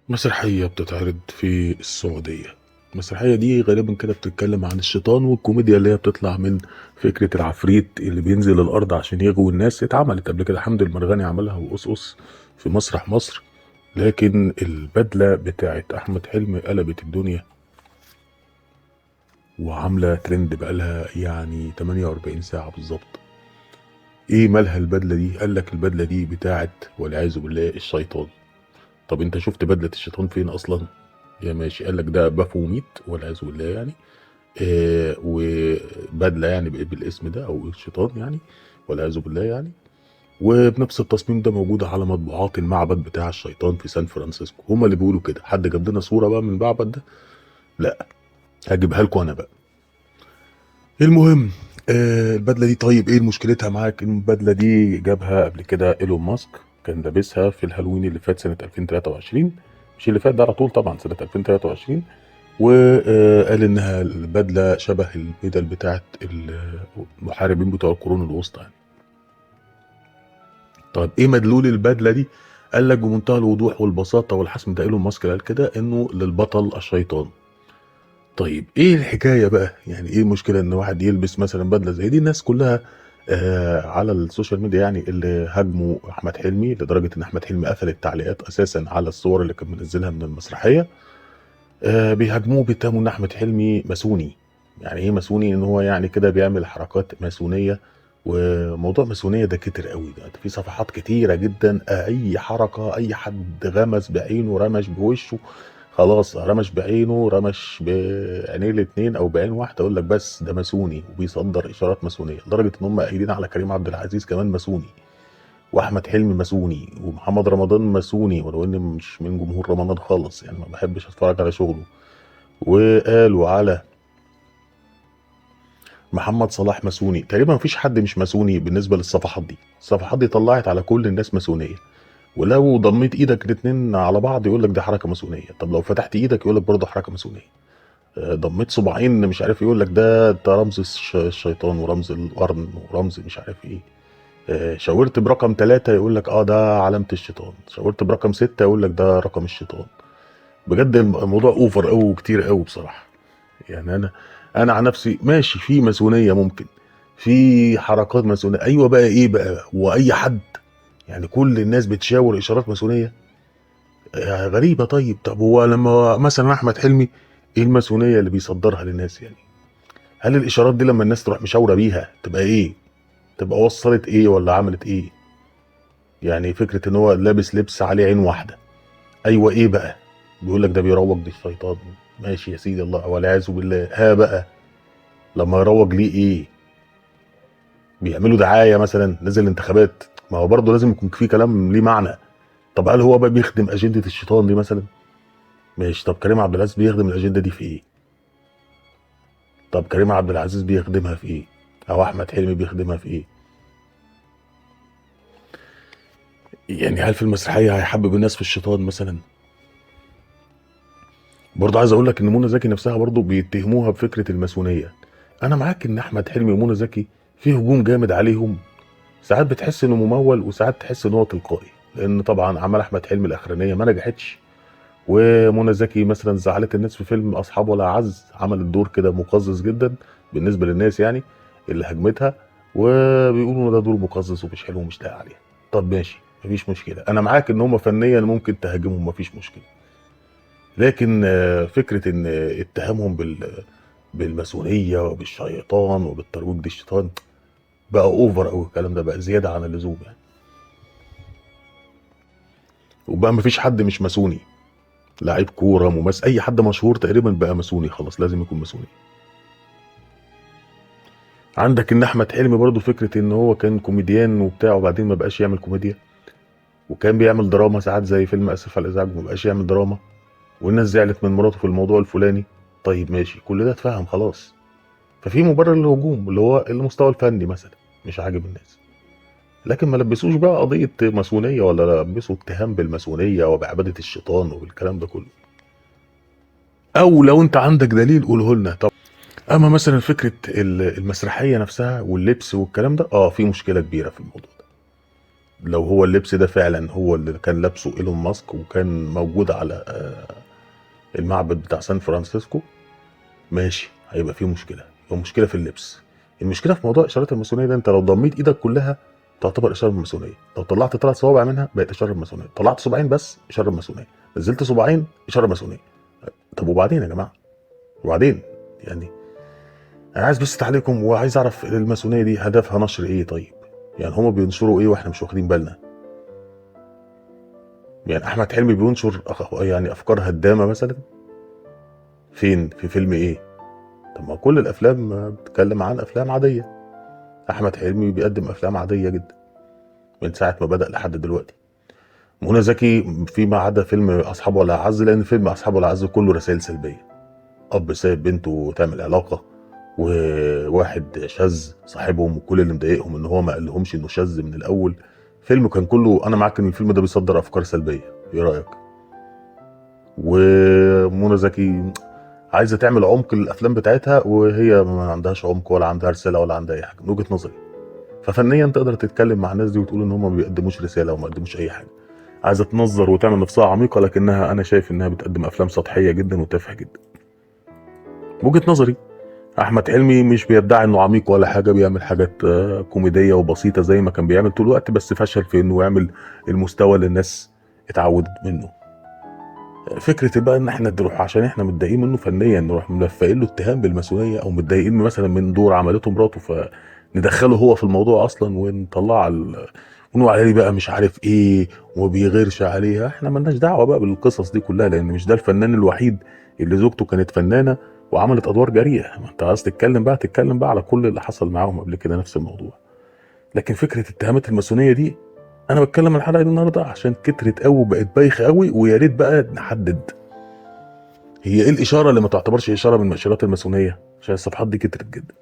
مسرحية بتتعرض في السعودية. المسرحية دي غالبا كده بتتكلم عن الشيطان والكوميديا اللي هي بتطلع من فكرة العفريت اللي بينزل الأرض عشان يغوي الناس. اتعملت قبل كده، حمد المرغني عملها وقصقص في مسرح مصر. لكن البدلة بتاعت أحمد حلمي قلبت الدنيا وعاملة ترند بقالها يعني 48 ساعة بالظبط. ايه مالها البدلة دي؟ قال لك البدلة دي بتاعت والعياذ بالله الشيطان. طب انت شفت بدلة الشيطان فين اصلا؟ يا ماشي، قال لك ده بافوميت والعياذ بالله يعني. وبدله يعني بالاسم ده او الشيطان يعني والعياذ بالله يعني. وبنفس التصميم ده موجود على مطبوعات المعبد بتاع الشيطان في سان فرانسيسكو. هما اللي بيقولوا كده. حد جاب لنا صوره بقى من المعبد ده؟ لا، هجيبها لكم انا بقى. المهم، البدله دي طيب ايه مشكلتها معاك؟ البدله دي جابها قبل كده ايلون ماسك، كان لابسها في الهالوين اللي فات سنه 2023. مش اللي فات ده، على طول طبعا سنه 2023. وقال انها البدله شبه البدل بتاعت المحاربين بتوع القرون الوسطى يعني. طيب ايه مدلول البدله دي؟ قال لك بمنتهى الوضوح والبساطه والحسم، ده ايلون ماسك قال كده، انه للبطل الشيطان. طيب ايه الحكايه بقى؟ يعني ايه المشكله ان واحد يلبس مثلا بدله زي دي؟ الناس كلها على السوشيال ميديا يعني اللي هاجموا احمد حلمي لدرجه ان احمد حلمي قفل التعليقات اساسا على الصور اللي كان منزلها من المسرحيه. بيهاجموه، بيتهموا ان احمد حلمي ماسوني. يعني ايه ماسوني؟ ان هو يعني كده بيعمل حركات ماسونيه. وموضوع ماسونيه ده كتير قوي، ده في صفحات كتيره جدا. اي حركه، اي حد غمز بعينه، رمش بوشه، خلاص رمش بعينه، رمش بعينيه الاتنين او بعين واحده، يقول لك بس ده ماسوني وبيصدر اشارات ماسونيه، لدرجه ان هم قايلين على كريم عبد العزيز كمان ماسوني، واحمد حلمي ماسوني، ومحمد رمضان ماسوني، ولو اني مش من جمهور رمضان خالص يعني، ما بحبش اتفرج على شغله. وقالوا على محمد صلاح ماسوني. تقريبا مفيش حد مش ماسوني بالنسبه للصفحات دي. الصفحات دي طلعت على كل الناس ماسونيه. ولو ضميت ايدك الاتنين على بعض يقول لك دي حركه ماسونيه. طب لو فتحت ايدك يقول لك برضه حركه ماسونيه. ضميت صباعين مش عارف يقول لك ده رمز الشيطان ورمز القرن ورمز مش عارف ايه. شاورت برقم 3 يقول لك ده علامة الشيطان. شاورت برقم 6 يقول لك ده رقم الشيطان. بجد الموضوع اوفر قوي وكتير قوي بصراحة. يعني انا عن نفسي ماشي في ماسونية، ممكن في حركات ماسونية، ايوه بقى ايه بقى واي حد يعني كل الناس بتشاور اشارات ماسونية؟ غريبة. طب هو لما مثلا احمد حلمي، ايه الماسونية اللي بيصدرها للناس يعني؟ هل الاشارات دي لما الناس تروح مشاورة بيها تبقى ايه؟ تبقى وصلت ايه ولا عملت ايه؟ يعني فكره ان هو لابس لبس عليه عين واحده، ايوه ايه بقى؟ بيقول لك ده بيروج للشيطان. ماشي يا سيدي، الله والعياذ بالله. ها بقى، لما يروج ليه ايه؟ بيعملوا دعايه مثلا، نزل انتخابات، ما هو برضه لازم يكون في كلام ليه معنى. طب هل هو بقى بيخدم اجنده الشيطان دي مثلا؟ ماشي، طب كريم عبد العزيز بيخدم الاجنده دي في ايه؟ طب كريم عبد العزيز بيخدمها في ايه؟ او احمد حلمي بيخدمها في ايه؟ يعني هل في المسرحيه هيحبب الناس في الشيطان مثلا؟ برضه عايز اقول لك ان منى زكي نفسها برضه بيتهموها بفكره الماسونيه. انا معاك ان احمد حلمي ومنى زكي في هجوم جامد عليهم، ساعات بتحس انه ممول وساعات تحس ان هو تلقائي، لان طبعا اعمال احمد حلمي الاخرانيه ما نجحتش. ومنى زكي مثلا زعلت الناس في فيلم اصحاب ولا عز، عملت دور كده مقزز جدا بالنسبه للناس يعني اللي هجمتها، وبيقولوا إن ده دور مقزز ومش حلو ومش لاقي عليه. طب ماشي، مفيش مشكله، انا معاك ان هم فنيا ممكن تهاجمهم، مفيش مشكله. لكن فكره ان اتهامهم بالماسونيه وبالشيطان وبالترويج للشيطان بقى اوفر قوي. الكلام ده بقى زياده عن اللزوم يعني. وبقى مفيش حد مش ماسوني، لعيب كوره، ممثل، اي حد مشهور تقريبا بقى ماسوني، خلاص لازم يكون ماسوني. عندك ان احمد حلمي برضو فكره ان هو كان كوميديان وبتاع وبعدين ما بقاش يعمل كوميديا، وكان بيعمل دراما ساعات زي فيلم اسف على الازعاج، ما بقاش يعمل دراما، والناس زعلت من مراته في الموضوع الفلاني. طيب ماشي، كل ده اتفهم خلاص. ففي مبرر للهجوم اللي هو المستوى الفني مثلا مش عاجب الناس. لكن ما لبسوش بقى قضية ماسونية، ولا لبسوا اتهام بالماسونية وبعبادة الشيطان وبالكلام ده كله. او لو انت عندك دليل قوله لنا. طب اما مثلا فكرة المسرحية نفسها واللبس والكلام ده، في مشكلة كبيرة في الموضوع ده. لو هو اللبس ده فعلا هو اللي كان لابسه ايلون ماسك وكان موجود على المعبد بتاع سان فرانسيسكو، ماشي، هيبقى فيه مشكله، يبقى مشكله في اللبس. المشكله في موضوع اشارات الماسونيه ده، انت لو ضميت ايدك كلها تعتبر اشاره ماسونيه، لو طلعت 3 صوابع منها بقت اشاره ماسونيه، طلعت صباعين بس اشاره ماسونيه، نزلت صباعين اشاره ماسونيه. طب وبعدين يا جماعه؟ وبعدين يعني انا عايز بس تعليقكم، وعايز اعرف الماسونيه دي هدفها نشر ايه؟ طيب يعني هما بينشروا ايه واحنا مش واخدين بالنا؟ يعني احمد حلمي بينشر يعني افكار هدامه مثلا؟ فين؟ في فيلم ايه؟ طب ما كل الافلام بتتكلم عن افلام عاديه، احمد حلمي بيقدم افلام عاديه جدا من ساعه ما بدا لحد دلوقتي. منى زكي فيما عدا فيلم اصحاب ولا اعز، لان فيلم اصحاب ولا اعز كله رسائل سلبيه، اب سايب بنته تعمل علاقه، وواحد شاذ صاحبهم، وكل اللي مضايقهم ان هو ما قالهمش انه شاذ من الاول. فيلم كان كله، انا معاك ان الفيلم ده بيصدر افكار سلبيه، ايه رايك؟ ومنى زكي عايزه تعمل عمق للافلام بتاعتها وهي ما عندهاش عمق ولا عندها رساله ولا عندها اي حاجه من وجهه نظري. ففنيا تقدر تتكلم مع الناس دي وتقول ان هم ما بيقدموش رساله وما بيقدموش اي حاجه، عايزه تنظر وتعمل نفسها عميقه، لكنها انا شايف انها بتقدم افلام سطحيه جدا وتافهه جدا وجهه نظري. احمد حلمي مش بيدعي انه عميق ولا حاجه، بيعمل حاجات كوميديه وبسيطه زي ما كان بيعمل طول الوقت، بس فشل في انه يعمل المستوى اللي الناس اتعودت منه. فكره بقى ان احنا نروح عشان احنا متضايقين منه فنيا نروح ملفقين له اتهام بالماسونيه، او متضايقين مثلا من دور عملته مراته فندخله هو في الموضوع اصلا ونطلع ونقول عليه بقى مش عارف ايه وما بيغيرش عليها. احنا ملناش دعوه بقى بالقصص دي كلها، لان مش ده الفنان الوحيد اللي زوجته كانت فنانه وعملت ادوار جاريه. ما انت عايز تتكلم بقى على كل اللي حصل معاهم قبل كده نفس الموضوع. لكن فكره اتهامات الماسونيه دي، انا بتكلم الحلقه دي النهارده عشان كترت قوي وبقت بايخه قوي، ويا ريت بقى نحدد هي ايه الاشاره اللي ما تعتبرش اشاره من مؤشرات الماسونيه، عشان الصفحات دي كترت جدا.